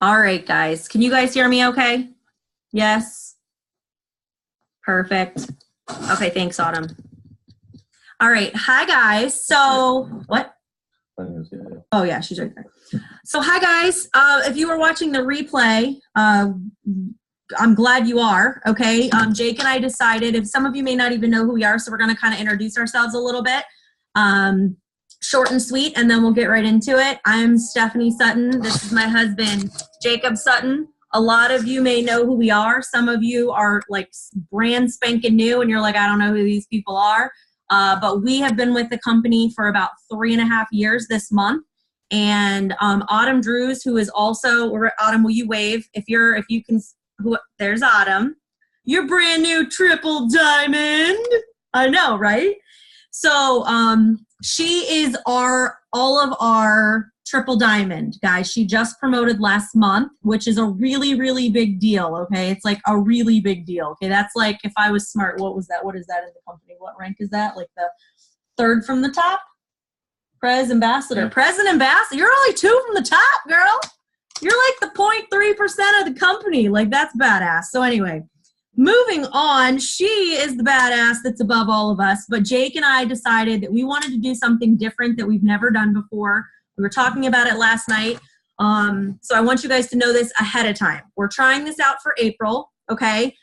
All right, guys. Can you guys hear me okay? Yes? Perfect. Okay, thanks, Autumn. All right. Hi, guys. So, what? Oh, yeah, she's right there. So, hi, guys. If you were watching the replay, I'm glad you are, okay? Jake and I decided, if some of you may not even know who we are, so we're going to kind of introduce ourselves a little bit. Short and sweet, and then we'll get right into it. I'm Stephanie Sutton. This is my husband, Jacob Sutton. A lot of you may know who we are. Some of you are like brand spanking new, and you're like, I don't know who these people are. But we have been with the company for about 3.5 years this month. And Autumn Drews, who is also, Autumn, will you wave? If you can, there's Autumn. You're brand new triple diamond. I know, right? So she is all of our triple diamond, guys. She just promoted last month, which is a really, really big deal, okay? It's like a really big deal, okay? That's like, if I was smart, what was that? What is that in the company? What rank is that? Like the third from the top? Pres ambassador. Yeah. Pres and ambassador. You're only 2 from the top, girl. You're like the 0.3% of the company. Like, that's badass. So anyway, moving on, she is the badass that's above all of us. But Jake and I decided that we wanted to do something different that we've never done before. We were talking about it last night. So I want you guys to know this ahead of time. We're trying this out for April, okay?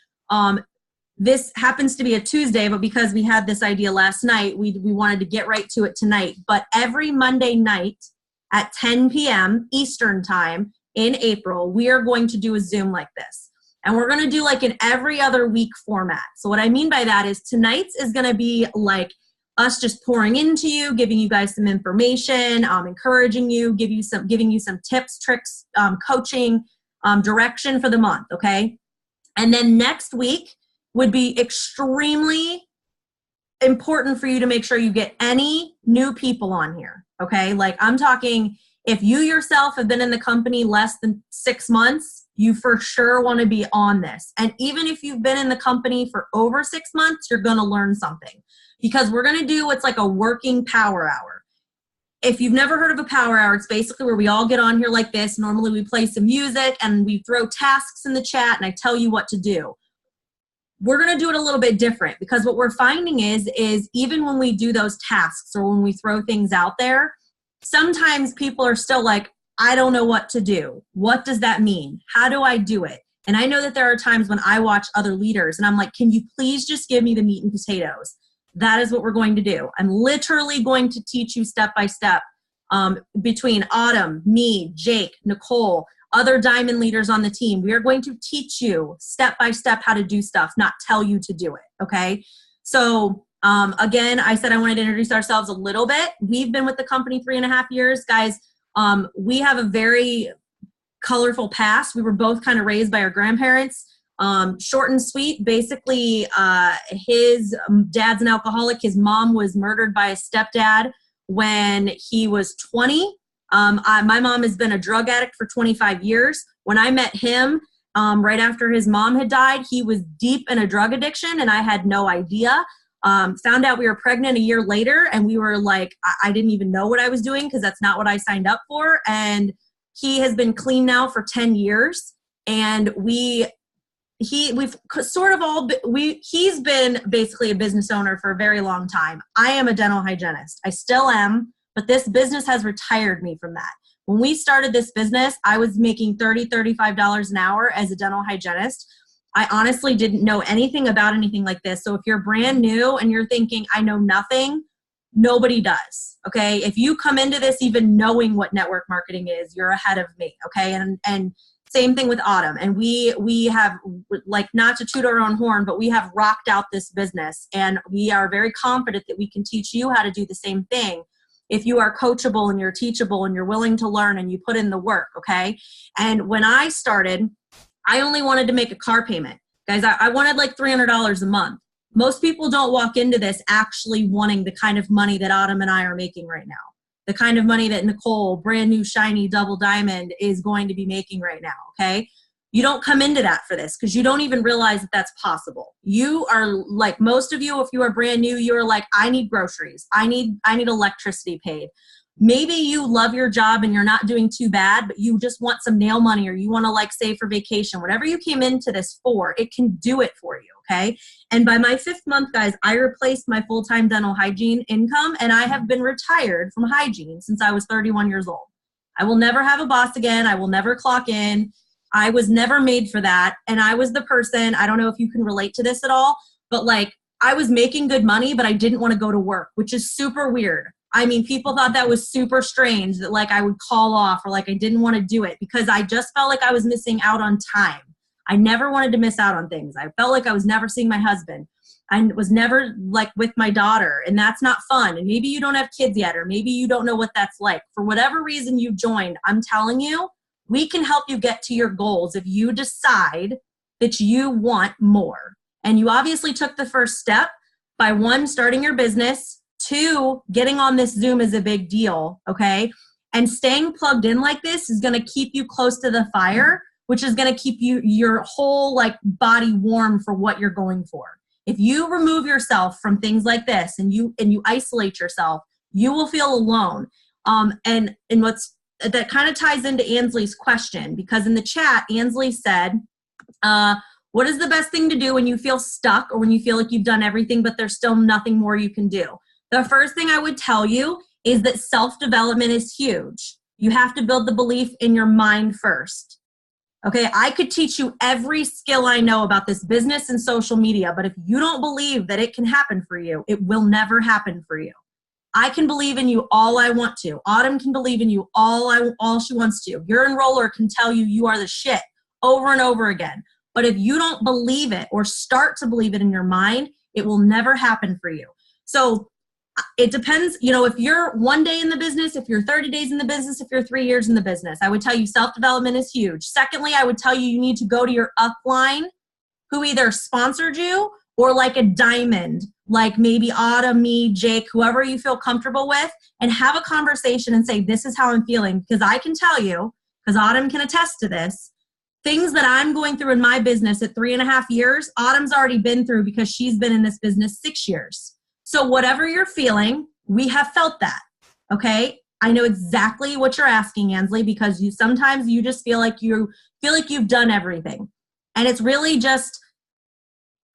This happens to be a Tuesday, but because we had this idea last night, we wanted to get right to it tonight. But every Monday night at 10 p.m. Eastern time in April, we are going to do a Zoom like this. And we're going to do like an every other week format. So what I mean by that is tonight's is going to be like us just pouring into you, giving you guys some information, encouraging you, giving you some tips, tricks, coaching, direction for the month, okay? And then next week would be extremely important for you to make sure you get any new people on here, okay? Like, I'm talking, if you yourself have been in the company less than 6 months, you for sure want to be on this. And even if you've been in the company for over 6 months, you're going to learn something, because we're going to do what's like a working power hour. If you've never heard of a power hour, it's basically where we all get on here like this. Normally we play some music and we throw tasks in the chat and I tell you what to do. We're going to do it a little bit different, because what we're finding is even when we do those tasks or when we throw things out there, sometimes people are still like, I don't know what to do. What does that mean? How do I do it? And I know that there are times when I watch other leaders and I'm like, can you please just give me the meat and potatoes? That is what we're going to do. I'm literally going to teach you step by step, between Autumn, me, Jake, Nicole, other diamond leaders on the team. We are going to teach you step by step how to do stuff, not tell you to do it, okay? So again, I said I wanted to introduce ourselves a little bit. We've been with the company 3.5 years. Guys, we have a very colorful past. We were both kind of raised by our grandparents. Short and sweet. Basically, his dad's an alcoholic. His mom was murdered by a stepdad when he was 20. My mom has been a drug addict for 25 years. When I met him, right after his mom had died, he was deep in a drug addiction, and I had no idea. Found out we were pregnant a year later, and we were like, I didn't even know what I was doing, because that's not what I signed up for. And he has been clean now for 10 years. And he's been basically a business owner for a very long time. I am a dental hygienist. I still am, but this business has retired me from that. When we started this business, I was making $30, $35 an hour as a dental hygienist. I honestly didn't know anything about anything like this. So if you're brand new and you're thinking, I know nothing, nobody does, okay? If you come into this even knowing what network marketing is, you're ahead of me, okay? And same thing with Autumn. And we have, like, not to toot our own horn, but we have rocked out this business. And we are very confident that we can teach you how to do the same thing if you are coachable and you're teachable and you're willing to learn and you put in the work, okay? And when I started, I only wanted to make a car payment. Guys, I wanted like $300 a month. Most people don't walk into this actually wanting the kind of money that Autumn and I are making right now. The kind of money that Nicole, brand new, shiny, double diamond, is going to be making right now, okay? You don't come into that for this because you don't even realize that that's possible. You are like most of you, if you are brand new, you're like, I need groceries. I need electricity paid. maybe you love your job and you're not doing too bad, but you just want some nail money or you want to like save for vacation. Whatever you came into this for, it can do it for you, okay? And by my 5th month, guys, I replaced my full-time dental hygiene income, and I have been retired from hygiene since I was 31 years old. I will never have a boss again. I will never clock in. I was never made for that. And I was the person, I don't know if you can relate to this at all, but like I was making good money, but I didn't want to go to work, which is super weird. I mean, people thought that was super strange that like I would call off or like I didn't want to do it because I just felt like I was missing out on time. I never wanted to miss out on things. I felt like I was never seeing my husband. I was never like with my daughter, and that's not fun. And maybe you don't have kids yet, or maybe you don't know what that's like. For whatever reason you joined, I'm telling you, we can help you get to your goals if you decide that you want more. And you obviously took the first step by 1, starting your business, 2, getting on this Zoom is a big deal, okay? And staying plugged in like this is gonna keep you close to the fire, which is gonna keep your whole like body warm for what you're going for. If you remove yourself from things like this and you isolate yourself, you will feel alone. And that kind of ties into Ansley's question, because in the chat, Ansley said, what is the best thing to do when you feel stuck or when you feel like you've done everything, but there's still nothing more you can do? The first thing I would tell you is that self-development is huge. You have to build the belief in your mind first. Okay, I could teach you every skill I know about this business and social media, but if you don't believe that it can happen for you, it will never happen for you. I can believe in you all I want to. Autumn can believe in you all she wants to. Your enroller can tell you you are the shit over and over again. But if you don't believe it or start to believe it in your mind, it will never happen for you. So it depends, if you're 1 day in the business, if you're 30 days in the business, if you're 3 years in the business, I would tell you self-development is huge. Secondly, I would tell you you need to go to your upline who either sponsored you or like a diamond, like maybe Autumn, me, Jake, whoever you feel comfortable with, and have a conversation and say, this is how I'm feeling. Because I can tell you, because Autumn can attest to this, things that I'm going through in my business at 3.5 years, Autumn's already been through because she's been in this business 6 years. So whatever you're feeling, we have felt that, okay? I know exactly what you're asking, Ansley, because sometimes you just feel like you've done everything. And it's really just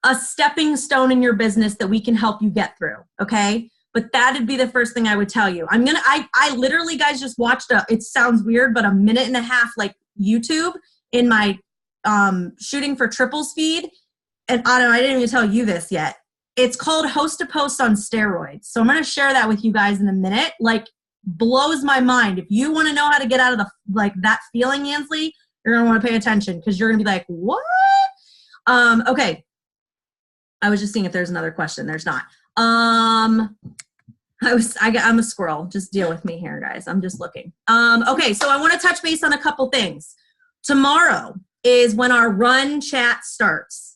a stepping stone in your business that we can help you get through, okay? But that'd be the first thing I would tell you. I literally, guys, just watched it sounds weird, but a 1.5 minute like YouTube in my Shooting for Triples feed. And I didn't even tell you this yet. It's called Host to Post on steroids. So I'm going to share that with you guys in a minute. Like, blows my mind. If you want to know how to get out of that feeling, Ansley, you're going to want to pay attention because you're going to be like, what? Okay. I was just seeing if there's another question. There's not. I'm a squirrel. Just deal with me here, guys. I'm just looking. Okay. So I want to touch base on a couple things. Tomorrow is when our run chat starts.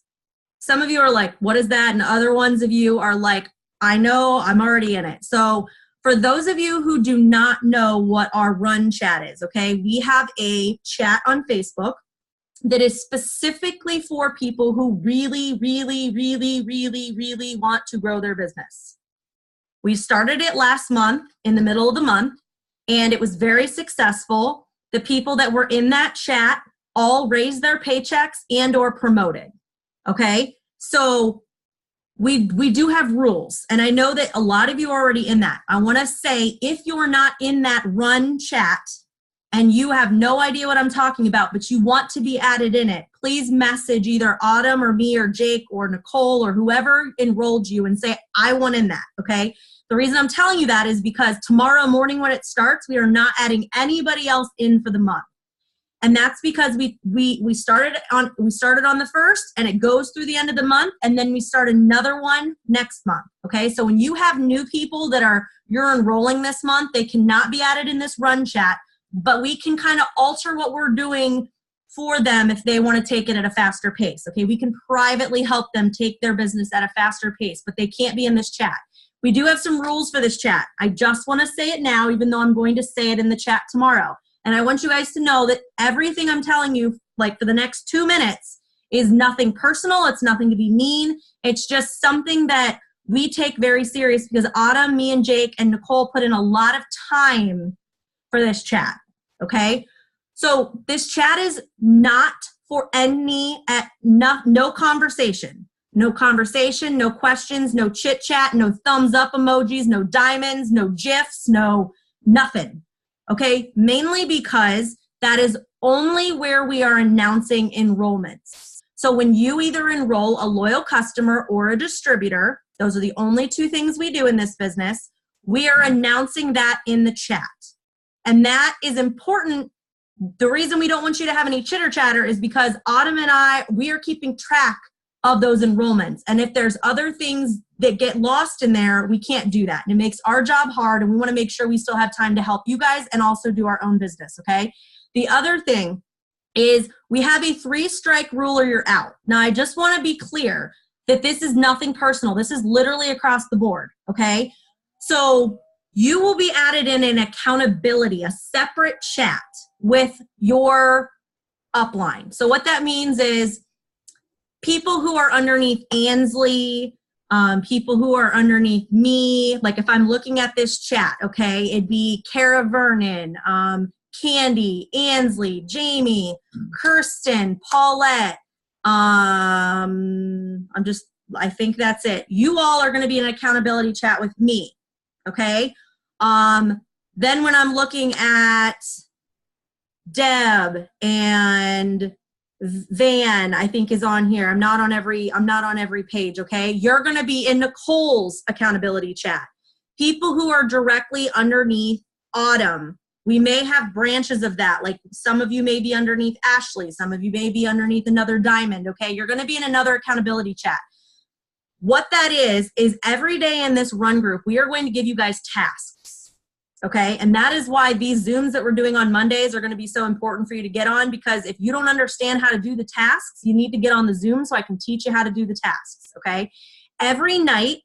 Some of you are like, what is that? And other ones of you are like, I know, I'm already in it. So for those of you who do not know what our run chat is, okay, we have a chat on Facebook that is specifically for people who really, really, really, really, really want to grow their business. We started it last month in the middle of the month, and it was very successful. The people that were in that chat all raised their paychecks and or promoted. Okay, so we do have rules, and I know that a lot of you are already in that. I want to say, if you're not in that run chat and you have no idea what I'm talking about, but you want to be added in it, please message either Autumn or me or Jake or Nicole or whoever enrolled you and say, I want in that, okay? The reason I'm telling you that is because tomorrow morning when it starts, we are not adding anybody else in for the month. And that's because we started on the 1st, and it goes through the end of the month, and then we start another one next month. Okay, so when you have new people that you're enrolling this month, they cannot be added in this run chat, but we can kind of alter what we're doing for them if they want to take it at a faster pace. Okay, we can privately help them take their business at a faster pace, but they can't be in this chat. We do have some rules for this chat. I just want to say it now, even though I'm going to say it in the chat tomorrow. And I want you guys to know that everything I'm telling you, like for the next 2 minutes, is nothing personal. It's nothing to be mean. It's just something that we take very serious because Autumn, me and Jake and Nicole put in a lot of time for this chat, okay? So this chat is not for no conversation. No conversation, no questions, no chit chat, no thumbs up emojis, no diamonds, no GIFs, no nothing. Okay, mainly because that is only where we are announcing enrollments. So when you either enroll a loyal customer or a distributor, those are the only two things we do in this business, we are announcing that in the chat. And that is important. The reason we don't want you to have any chitter chatter is because Autumn and we are keeping track of those enrollments. And if there's other things that get lost in there, we can't do that. And it makes our job hard, and we want to make sure we still have time to help you guys and also do our own business, okay? The other thing is we have a 3-strike rule or you're out. Now, I just want to be clear that this is nothing personal. This is literally across the board, okay? So you will be added in an accountability, a separate chat with your upline. So what that means is people who are underneath Ansley, people who are underneath me, like if I'm looking at this chat, okay, it'd be Kara Vernon, Candy, Ansley, Jamie, Kirsten, Paulette. I think that's it. You all are going to be in an accountability chat with me, okay? Then when I'm looking at Deb and Van, I think is on here. I'm not on every page, okay? You're going to be in Nicole's accountability chat. People who are directly underneath Autumn. We may have branches of that. Like some of you may be underneath Ashley. Some of you may be underneath another Diamond, okay? You're going to be in another accountability chat. What that is every day in this run group, we are going to give you guys tasks, okay? And that is why these Zooms that we're doing on Mondays are going to be so important for you to get on, because if you don't understand how to do the tasks, you need to get on the Zoom so I can teach you how to do the tasks, okay? Every night,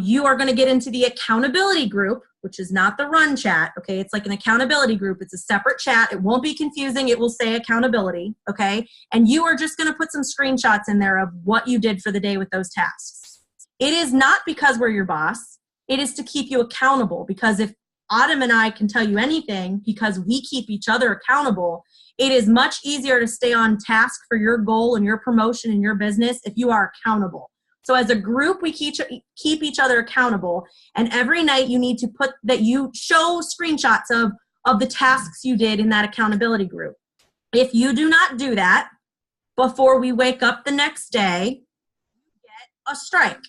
you are going to get into the accountability group, which is not the run chat, okay? It's like an accountability group. It's a separate chat. It won't be confusing. It will say accountability, okay? And you are just going to put some screenshots in there of what you did for the day with those tasks. It is not because we're your boss. It is to keep you accountable, because if Autumn and I can tell you anything, because we keep each other accountable, it is much easier to stay on task for your goal and your promotion and your business if you are accountable. So as a group, we keep each other accountable. And every night you need to put that you show screenshots of the tasks you did in that accountability group. If you do not do that before we wake up the next day, you get a strike.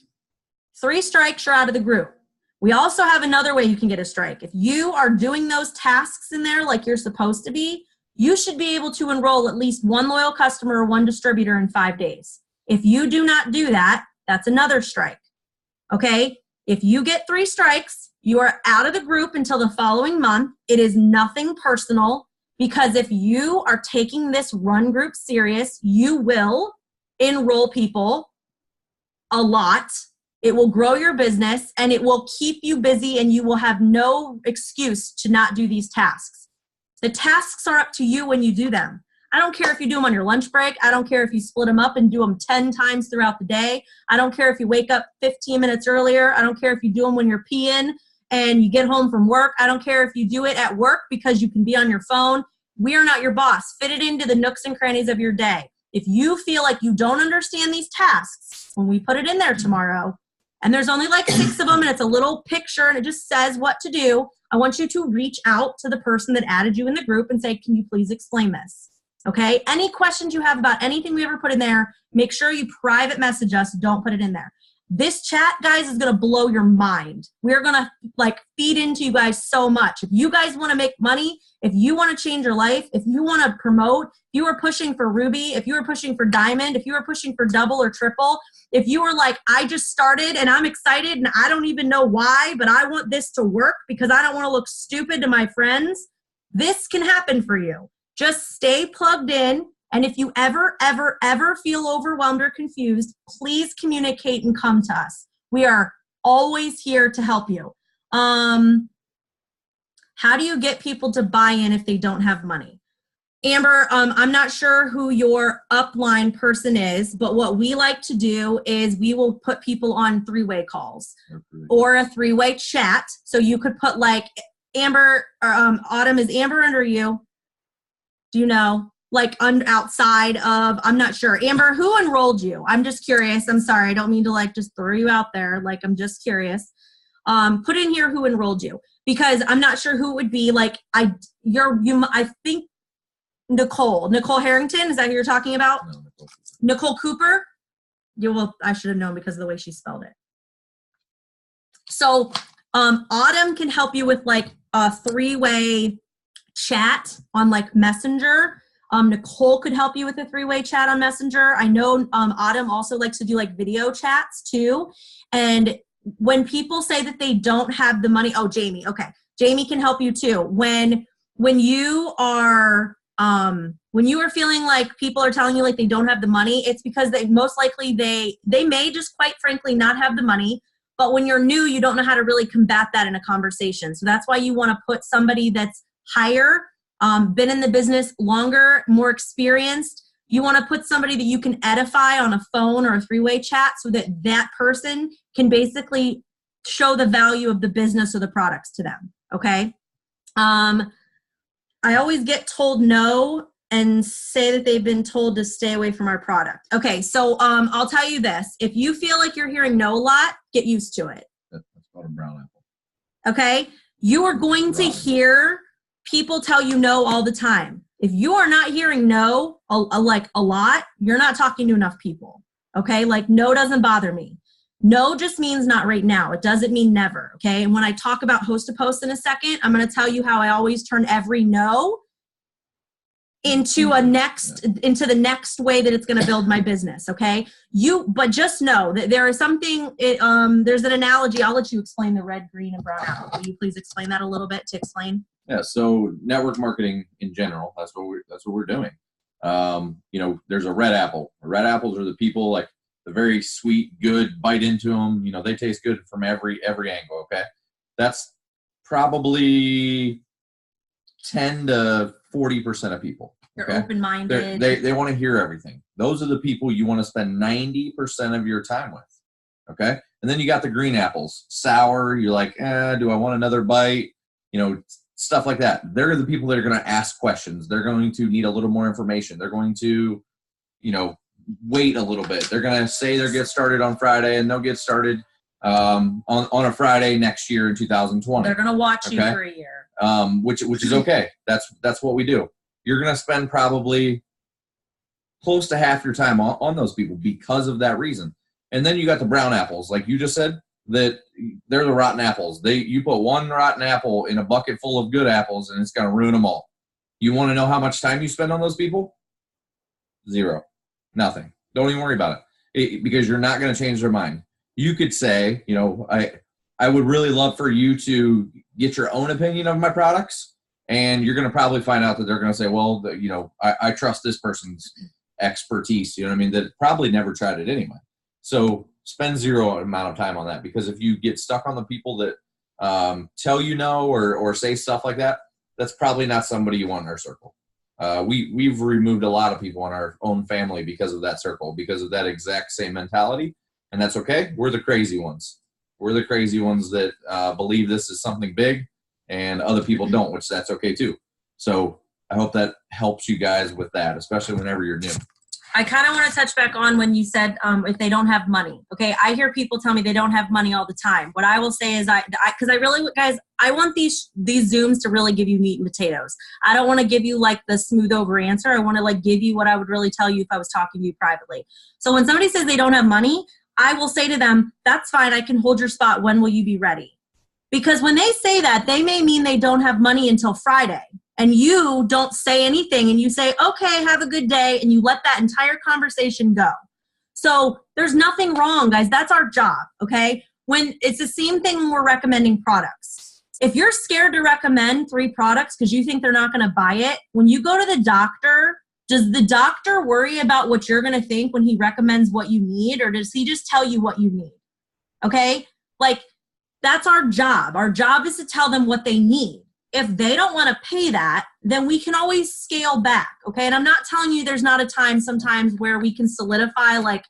3 strikes, you're out of the group. We also have another way you can get a strike. If you are doing those tasks in there like you're supposed to be, you should be able to enroll at least 1 loyal customer or 1 distributor in 5 days. If you do not do that, that's another strike, okay? If you get 3 strikes, you are out of the group until the following month. It is nothing personal, because if you are taking this run group serious, you will enroll people a lot. It will grow your business, and it will keep you busy, and you will have no excuse to not do these tasks. The tasks are up to you when you do them. I don't care if you do them on your lunch break. I don't care if you split them up and do them 10 times throughout the day. I don't care if you wake up 15 minutes earlier. I don't care if you do them when you're peeing and you get home from work. I don't care if you do it at work because you can be on your phone. We are not your boss. Fit it into the nooks and crannies of your day. If you feel like you don't understand these tasks, when we put it in there tomorrow, and there's only like 6 of them, and it's a little picture and it just says what to do, I want you to reach out to the person that added you in the group and say, can you please explain this? Okay, any questions you have about anything we ever put in there, make sure you private message us. Don't put it in there. This chat, guys, is going to blow your mind. We're going to like feed into you guys so much. If you guys want to make money, if you want to change your life, if you want to promote, if you are pushing for Ruby, if you are pushing for Diamond, if you are pushing for double or triple, if you are like, I just started and I'm excited and I don't even know why, but I want this to work because I don't want to look stupid to my friends, this can happen for you. Just stay plugged in, and if you ever feel overwhelmed or confused, please communicate and come to us. We are always here to help you. How do you get people to buy in if they don't have money? Amber, I'm not sure who your upline person is, but what we like to do is we will put people on three-way calls or a three-way chat. So you could put like Amber, or Autumn, is Amber under you? Do you know? Like outside of, I'm not sure. Amber, who enrolled you? I'm just curious. I'm sorry. I don't mean to like just throw you out there. Like, I'm just curious. Put in here who enrolled you, because I'm not sure who it would be. Like I think Nicole Harrington. Is that who you're talking about? No, Nicole Cooper. I should have known because of the way she spelled it. So Autumn can help you with like a three-way chat on like Messenger. Nicole could help you with a three-way chat on Messenger. I know Autumn also likes to do like video chats too. And when people say that they don't have the money, oh, Jamie, okay. Jamie can help you too. When you are feeling like people are telling you like they don't have the money, it's because they most likely they may just quite frankly not have the money. But when you're new, you don't know how to really combat that in a conversation. So that's why you want to put somebody that's higher, been in the business longer, more experienced. You want to put somebody that you can edify on a phone or a three-way chat so that that person can basically show the value of the business or the products to them, okay? I always get told no and say that they've been told to stay away from our product. Okay, so I'll tell you this. If you feel like you're hearing no a lot, get used to it. That's called a brown apple. Okay? You are going to hear people tell you no all the time. If you are not hearing no like a lot, you're not talking to enough people. Okay? Like no doesn't bother me. No just means not right now. It doesn't mean never. Okay? And when I talk about host to post in a second, I'm going to tell you how I always turn every no into the next way that it's going to build my business. Okay. But just know that there is something, there's an analogy. I'll let you explain the red, green, and brown apple. Will you please explain that a little bit to explain? Yeah. So network marketing in general, that's what we're doing. There's a red apple. Red apples are the people like the very sweet, good, bite into them. They taste good from every angle. Okay. That's probably 10 to 40% of people. They're open-minded. They want to hear everything. Those are the people you want to spend 90% of your time with. Okay. And then you got the green apples, sour. You're like, do I want another bite? Stuff like that. They're the people that are going to ask questions. They're going to need a little more information. They're going to, wait a little bit. They're going to say they'll get started on Friday, and they'll get started on a Friday next year in 2020. They're going to watch you for a year. Which is okay. That's what we do. You're going to spend probably close to half your time on those people because of that reason. And then you got the brown apples, like you just said, that they're the rotten apples. You put one rotten apple in a bucket full of good apples, and it's going to ruin them all. You want to know how much time you spend on those people? 0. Nothing. Don't even worry about it because you're not going to change their mind. You could say, I would really love for you to get your own opinion of my products. And you're going to probably find out that they're going to say, well, I trust this person's expertise. That probably never tried it anyway. So spend 0 amount of time on that, because if you get stuck on the people that tell you no or say stuff like that, that's probably not somebody you want in our circle. We've removed a lot of people in our own family because of that circle, because of that exact same mentality. And that's okay. We're the crazy ones. We're the crazy ones that believe this is something big, and other people don't, which that's okay too. So I hope that helps you guys with that, especially whenever you're new. I kind of want to touch back on when you said if they don't have money. Okay, I hear people tell me they don't have money all the time. What I will say is because I really, guys, I want these Zooms to really give you meat and potatoes. I don't want to give you like the smooth over answer. I want to like give you what I would really tell you if I was talking to you privately. So when somebody says they don't have money, I will say to them, that's fine. I can hold your spot. When will you be ready? Because when they say that, they may mean they don't have money until Friday. And you don't say anything and you say, okay, have a good day. And you let that entire conversation go. So there's nothing wrong, guys. That's our job, okay? When it's the same thing when we're recommending products. If you're scared to recommend 3 products because you think they're not going to buy it, when you go to the doctor, does the doctor worry about what you're going to think when he recommends what you need, or does he just tell you what you need? Okay? Like, that's our job. Our job is to tell them what they need. If they don't want to pay that, then we can always scale back, okay? And I'm not telling you there's not a time sometimes where we can solidify like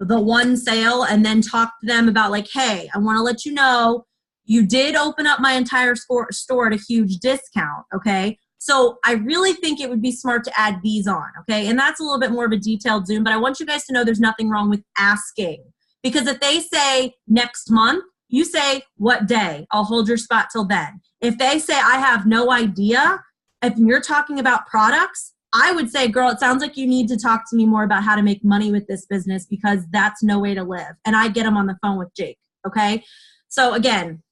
the one sale and then talk to them about like, hey, I want to let you know you did open up my entire store at a huge discount, okay? So I really think it would be smart to add these on, okay? And that's a little bit more of a detailed Zoom, but I want you guys to know there's nothing wrong with asking. Because if they say next month, you say, what day? I'll hold your spot till then. If they say, I have no idea, if you're talking about products, I would say, girl, it sounds like you need to talk to me more about how to make money with this business because that's no way to live. And I get them on the phone with Jake, okay? So again,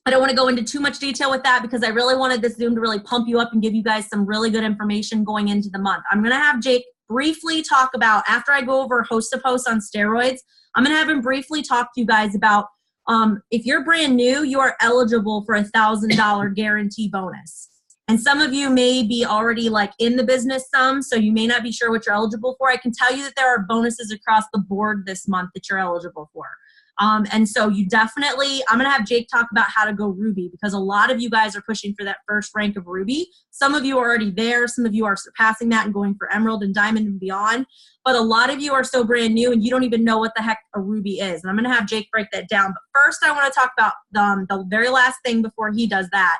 I don't want to go into too much detail with that because I really wanted this Zoom to really pump you up and give you guys some really good information going into the month. I'm going to have Jake briefly talk about, after I go over host to post on steroids, I'm going to have him briefly talk to you guys about if you're brand new, you are eligible for $1,000 guarantee bonus. And some of you may be already like in the business some, so you may not be sure what you're eligible for. I can tell you that there are bonuses across the board this month that you're eligible for. And so you definitely, I'm going to have Jake talk about how to go Ruby because a lot of you guys are pushing for that first rank of Ruby. Some of you are already there. Some of you are surpassing that and going for Emerald and Diamond and beyond. But a lot of you are so brand new and you don't even know what the heck a Ruby is. And I'm going to have Jake break that down. But first, I want to talk about the very last thing before he does that.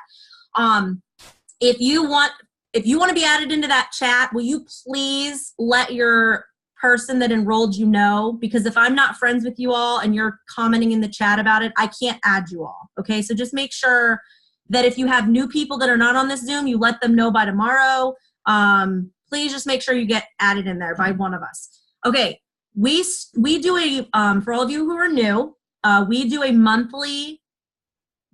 If you want to be added into that chat, will you please let your person that enrolled you know? Because if I'm not friends with you all and you're commenting in the chat about it, I can't add you all. Okay, so just make sure that if you have new people that are not on this Zoom, you let them know by tomorrow. Please just make sure you get added in there by one of us. Okay, we do a, for all of you who are new, we do a monthly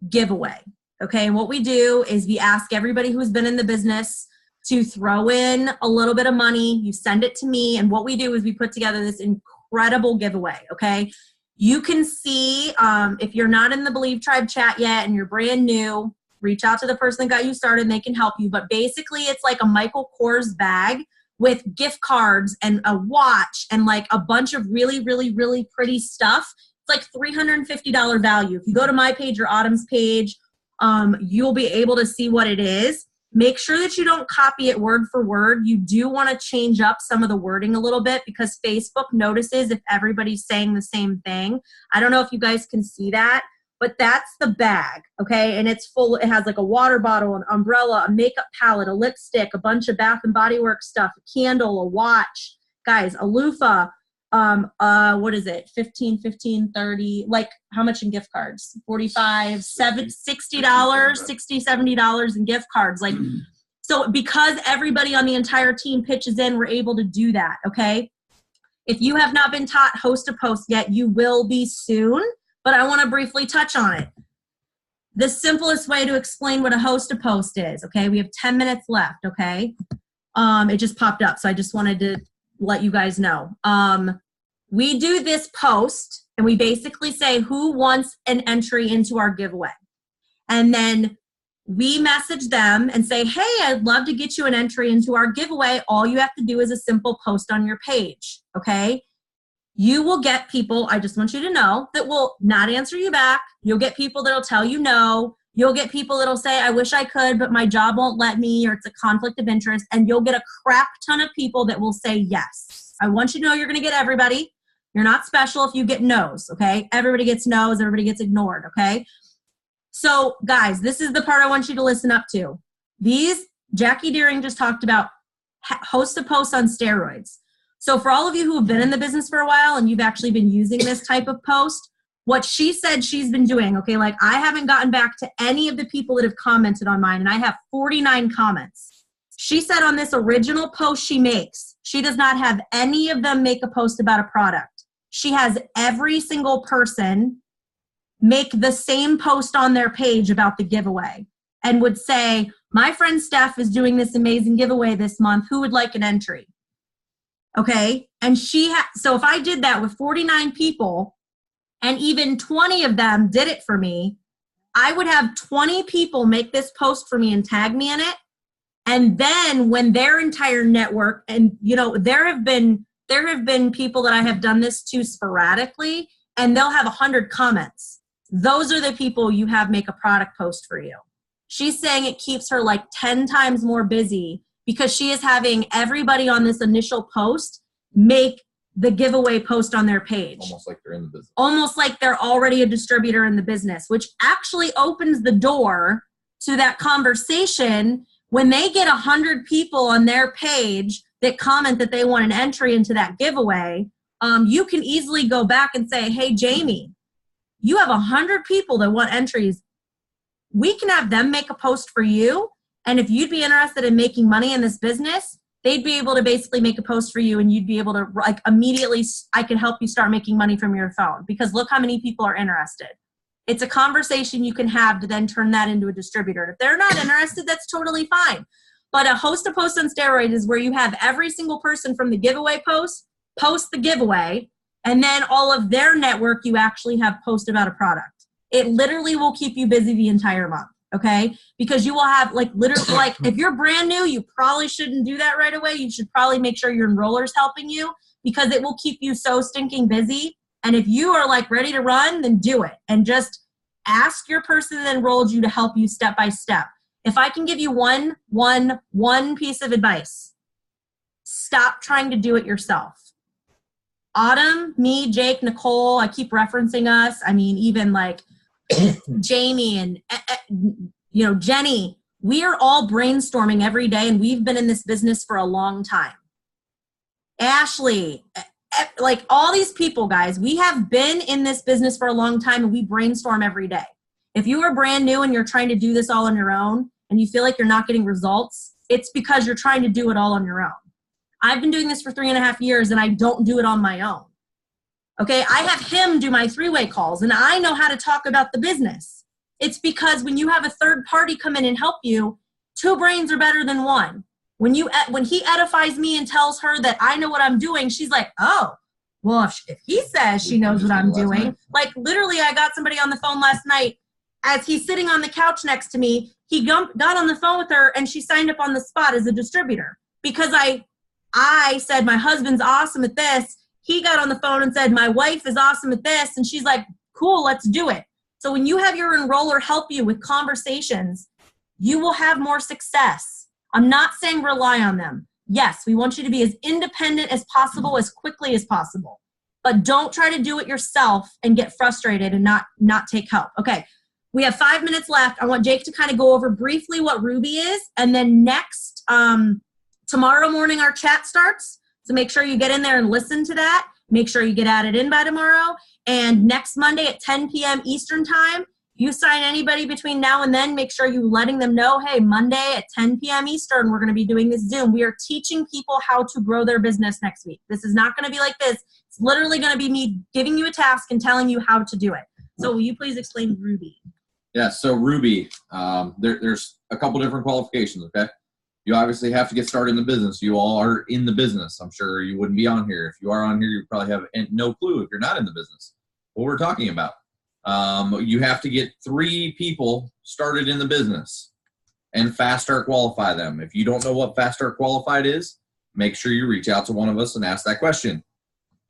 giveaway. Okay, and what we do is we ask everybody who's been in the business to throw in a little bit of money. You send it to me, and what we do is we put together this incredible giveaway, okay? You can see, if you're not in the Believe Tribe chat yet and you're brand new, reach out to the person that got you started and they can help you. But basically, it's like a Michael Kors bag with gift cards and a watch and like a bunch of really, really, really pretty stuff. It's like $350 value. If you go to my page or Autumn's page, you'll be able to see what it is. Make sure that you don't copy it word for word. You do want to change up some of the wording a little bit because Facebook notices if everybody's saying the same thing. I don't know if you guys can see that, but that's the bag, okay? And it's full, it has like a water bottle, an umbrella, a makeup palette, a lipstick, a bunch of Bath and Body Works stuff, a candle, a watch, guys, a loofah, what is it? 15, 30, like how much in gift cards? 45, $60, $60, $70 in gift cards. Like, so because everybody on the entire team pitches in, we're able to do that. Okay. If you have not been taught host to post yet, you will be soon, but I want to briefly touch on it. The simplest way to explain what a host to post is, okay. We have 10 minutes left. Okay. It just popped up. So I just wanted to let you guys know. We do this post and we basically say who wants an entry into our giveaway. And then we message them and say, hey, I'd love to get you an entry into our giveaway. All you have to do is a simple post on your page, okay? You will get people, I just want you to know, that will not answer you back. You'll get people that'll tell you no. You'll get people that'll say, I wish I could, but my job won't let me, or it's a conflict of interest. And you'll get a crap ton of people that will say yes. I want you to know you're going to get everybody. You're not special if you get no's, okay? Everybody gets no's, everybody gets ignored, okay? So, guys, this is the part I want you to listen up to. Jackie Deering just talked about host to post on steroids. So for all of you who have been in the business for a while and you've actually been using this type of post, what she said she's been doing, okay, like I haven't gotten back to any of the people that have commented on mine, and I have 49 comments. She said on this original post she makes, she does not have any of them make a post about a product. She has every single person make the same post on their page about the giveaway and would say, my friend Steph is doing this amazing giveaway this month. Who would like an entry? Okay. And so if I did that with 49 people and even 20 of them did it for me, I would have 20 people make this post for me and tag me in it. And then when their entire network, and you know, there have been people that I have done this to sporadically, and they'll have 100 comments. Those are the people you have make a product post for you. She's saying it keeps her like 10 times more busy because she is having everybody on this initial post make the giveaway post on their page. Almost like they're in the business. Almost like they're already a distributor in the business, which actually opens the door to that conversation when they get 100 people on their page that comment that they want an entry into that giveaway. You can easily go back and say, hey, Jamie, you have 100 people that want entries. We can have them make a post for you. And if you'd be interested in making money in this business, they'd be able to basically make a post for you and you'd be able to like immediately, I can help you start making money from your phone because look how many people are interested. It's a conversation you can have to then turn that into a distributor. If they're not interested, that's totally fine. But a host on steroids is where you have every single person from the giveaway post the giveaway, and then all of their network you actually have post about a product. It literally will keep you busy the entire month, okay? Because you will have like literally, like if you're brand new, you probably shouldn't do that right away. You should probably make sure your enroller's helping you because it will keep you so stinking busy. And if you are like ready to run, then do it. And just ask your person that enrolled you to help you step by step. If I can give you one piece of advice, stop trying to do it yourself. Autumn, me, Jake, Nicole, I keep referencing us. I mean, even like Jamie and, Jenny, we are all brainstorming every day and we've been in this business for a long time. Ashley, like all these people, guys, we have been in this business for a long time and we brainstorm every day. If you are brand new and you're trying to do this all on your own and you feel like you're not getting results, it's because you're trying to do it all on your own. I've been doing this for 3.5 years and I don't do it on my own. Okay, I have him do my 3-way calls and I know how to talk about the business. It's because when you have a third party come in and help you, 2 brains are better than 1. When he edifies me and tells her that I know what I'm doing, she's like, oh, well, if he says she knows what I'm doing, like literally I got somebody on the phone last night as he's sitting on the couch next to me, he got on the phone with her and she signed up on the spot as a distributor because I said, my husband's awesome at this. He got on the phone and said, my wife is awesome at this. And she's like, cool, let's do it. So when you have your enroller help you with conversations, you will have more success. I'm not saying rely on them. Yes, we want you to be as independent as possible, as quickly as possible. But don't try to do it yourself and get frustrated and not take help. Okay, we have 5 minutes left. I want Jake to kind of go over briefly what Ruby is. And then next, tomorrow morning, our chat starts. So make sure you get in there and listen to that. Make sure you get added in by tomorrow. And next Monday at 10 p.m. Eastern time, you sign anybody between now and then, make sure you're letting them know, hey, Monday at 10 p.m. Eastern, we're going to be doing this Zoom. We are teaching people how to grow their business next week. This is not going to be like this. It's literally going to be me giving you a task and telling you how to do it. So will you please explain Ruby? Yeah, so Ruby, there's a couple different qualifications, okay? You obviously have to get started in the business. You all are in the business. I'm sure you wouldn't be on here. If you are on here, you probably have no clue if you're not in the business what we're talking about. You have to get 3 people started in the business and Fast Start Qualify them. If you don't know what Fast Start Qualified is, make sure you reach out to one of us and ask that question.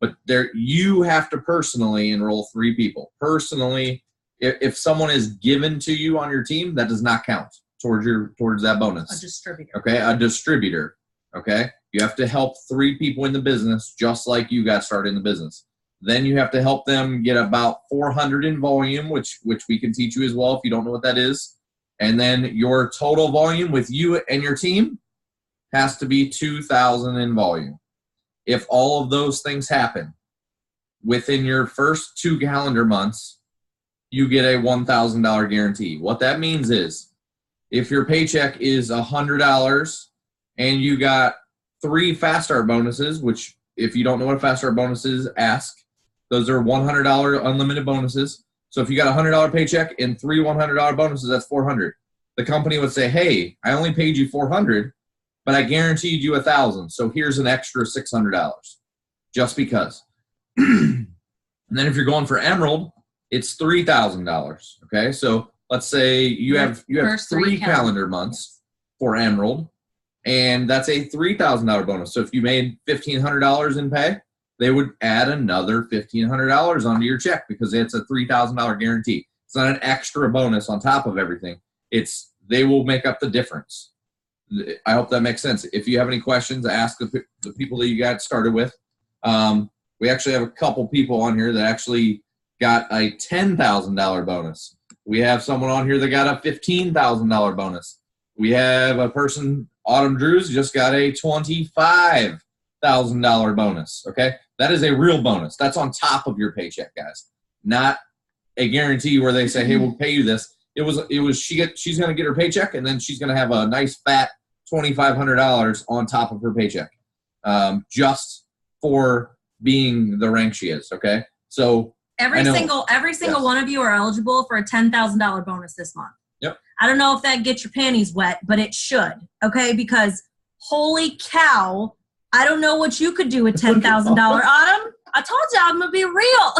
But you have to personally enroll 3 people. Personally, if someone is given to you on your team, that does not count towards that bonus. A distributor. Okay, a distributor. Okay, you have to help 3 people in the business just like you got started in the business. Then you have to help them get about 400 in volume, which we can teach you as well if you don't know what that is. And then your total volume with you and your team has to be 2,000 in volume. If all of those things happen within your first 2 calendar months, you get a $1,000 guarantee. What that means is if your paycheck is $100 and you got 3 Fast Start bonuses, which if you don't know what a Fast Start bonus is, ask. Those are $100 unlimited bonuses. So if you got a $100 paycheck and 3 $100 bonuses, that's $400. The company would say, hey, I only paid you $400, but I guaranteed you $1,000. So here's an extra $600 just because. And then if you're going for Emerald, it's $3,000. Okay. So let's say you have 3 calendar months for Emerald, and that's a $3,000 bonus. So if you made $1,500 in pay, they would add another $1,500 onto your check because it's a $3,000 guarantee. It's not an extra bonus on top of everything. It's they will make up the difference. I hope that makes sense. If you have any questions, ask the people that you got started with. We actually have a couple people on here that actually got a $10,000 bonus. We have someone on here that got a $15,000 bonus. We have a person, Autumn Drews, just got a $25,000 bonus. Okay, that is a real bonus. That's on top of your paycheck, guys. Not a guarantee where they say, "Hey, we'll pay you this." It was. She's going to get her paycheck, and then she's going to have a nice fat $2,500 on top of her paycheck, just for being the rank she is. Okay, so every single yes. one of you are eligible for a $10,000 bonus this month. Yep. I don't know if that gets your panties wet, but it should. Okay, because holy cow, I don't know what you could do with $10,000. Autumn, I told you I'm gonna be real.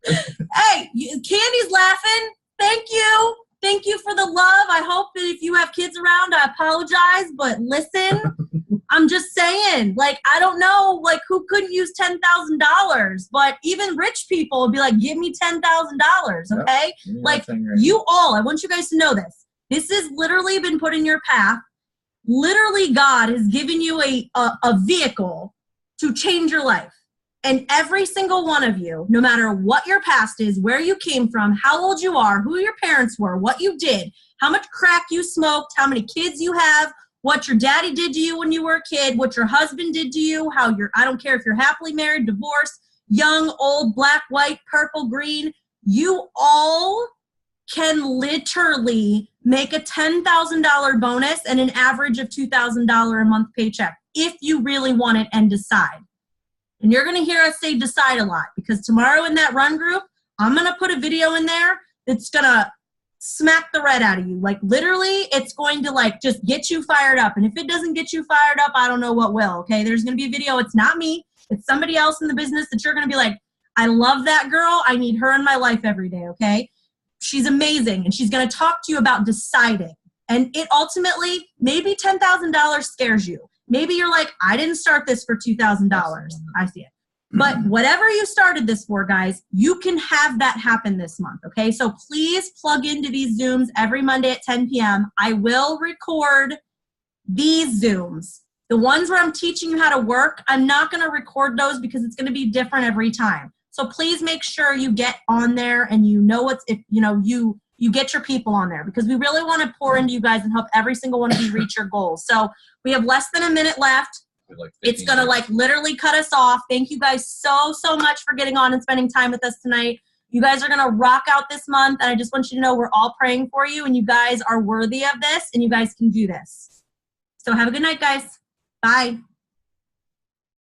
Hey, Candy's laughing. Thank you. Thank you for the love. I hope that if you have kids around, I apologize, but listen, I'm just saying, like, I don't know, like, who could use $10,000, but even rich people would be like, give me $10,000, okay? Yep. Like, you all, I want you guys to know this. This has literally been put in your path. Literally, God has given you a vehicle to change your life. And every single one of you, no matter what your past is, where you came from, how old you are, who your parents were, what you did, how much crack you smoked, how many kids you have, what your daddy did to you when you were a kid, what your husband did to you, I don't care if you're happily married, divorced, young, old, black, white, purple, green, you all can literally make a $10,000 bonus and an average of $2,000 a month paycheck if you really want it and decide. And you're going to hear us say decide a lot, because tomorrow in that run group, I'm going to put a video in there that's going to smack the red out of you. Like, literally, it's going to, like, just get you fired up. And if it doesn't get you fired up, I don't know what will, okay? There's going to be a video. It's not me. It's somebody else in the business that you're going to be like, I love that girl. I need her in my life every day, okay? She's amazing, and she's going to talk to you about deciding. And it ultimately, maybe $10,000 scares you. Maybe you're like, I didn't start this for $2,000. I see it. But whatever you started this for, guys, you can have that happen this month, okay? So please plug into these Zooms every Monday at 10 p.m. I will record these Zooms. The ones where I'm teaching you how to work, I'm not going to record those because it's going to be different every time. So please make sure you get on there and you know you get your people on there, because we really want to pour into you guys and help every single one of you reach your goals. So we have less than a minute left. It's going to like literally cut us off. Thank you guys so much for getting on and spending time with us tonight. You guys are going to rock out this month. And I just want you to know we're all praying for you, and you guys are worthy of this, and you guys can do this. So have a good night, guys. Bye.